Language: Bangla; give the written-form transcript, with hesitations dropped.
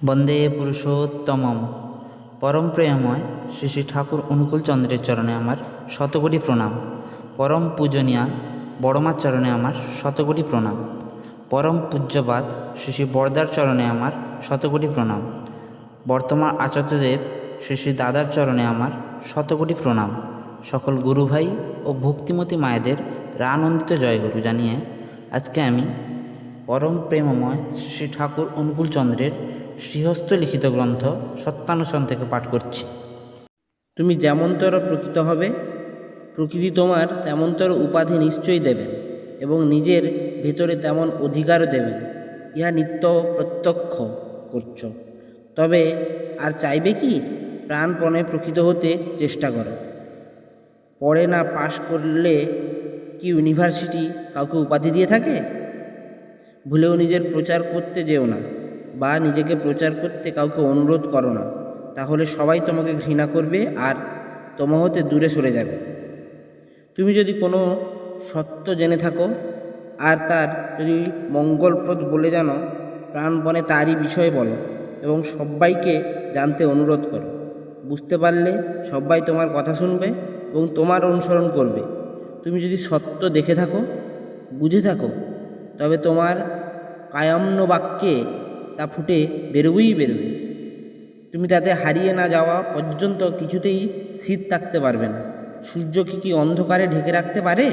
বন্দে পুরুষোত্তমম। পরম প্রেমময় শ্রী শ্রী ঠাকুর অনুকূল চন্দ্রের চরণে আমার শতকোটি প্রণাম। পরম পূজনীয়া বড়মার চরণে আমার শতকোটি প্রণাম। পরম পূজ্যপাদ শ্রী শ্রী বরদার চরণে আমার শতকোটি প্রণাম। বর্তমান আচার্যদেব শ্রী শ্রী দাদার চরণে আমার শতকোটি প্রণাম। সকল গুরুভাই ও ভক্তিমতী মায়েদের রানন্দিত জয়গুরু জানিয়ে আজকে আমি পরম প্রেমময় শ্রী শ্রী ঠাকুর অনুকূল চন্দ্রের শ্রীহস্ত লিখিত গ্রন্থ সত্যানুসরণ থেকে পাঠ করছি। তুমি যেমনতর প্রকৃত হবে, প্রকৃতি তোমার তেমনতর উপাধি নিশ্চয়ই দেবেন এবং নিজের ভেতরে তেমন অধিকারও দেবেন। ইহা নিত্য প্রত্যক্ষ করছ। তবে আর চাইবে কি? প্রাণপণে প্রকৃত হতে চেষ্টা করো। পড়ে না পাশ করলে কি ইউনিভার্সিটি কাউকে উপাধি দিয়ে থাকে? ভুলেও নিজের প্রচার করতে যেও না, বা নিজেকে প্রচার করতে কাউকে অনুরোধ করো না, তাহলে সবাই তোমাকে ঘৃণা করবে আর তোমা হতে দূরে সরে যাবে। তুমি যদি কোনো সত্য জেনে থাকো আর তার যদি মঙ্গলপ্রদ বলে জানো, প্রাণপণে তারই বিষয়ে বলো এবং সবাইকে জানতে অনুরোধ করো। বুঝতে পারলে সবাই তোমার কথা শুনবে এবং তোমার অনুসরণ করবে। তুমি যদি সত্য দেখে থাকো, বুঝে থাকো, তবে তোমার কায়াম্ন বাক্যে তা ফুটে বেরোবেই বেরোবে। তুমি তাতে হারিয়ে না যাওয়া পর্যন্ত কিছুতেই স্থির থাকতে পারবে না। সূর্যকে কি অন্ধকারে ঢেকে রাখতে পারে?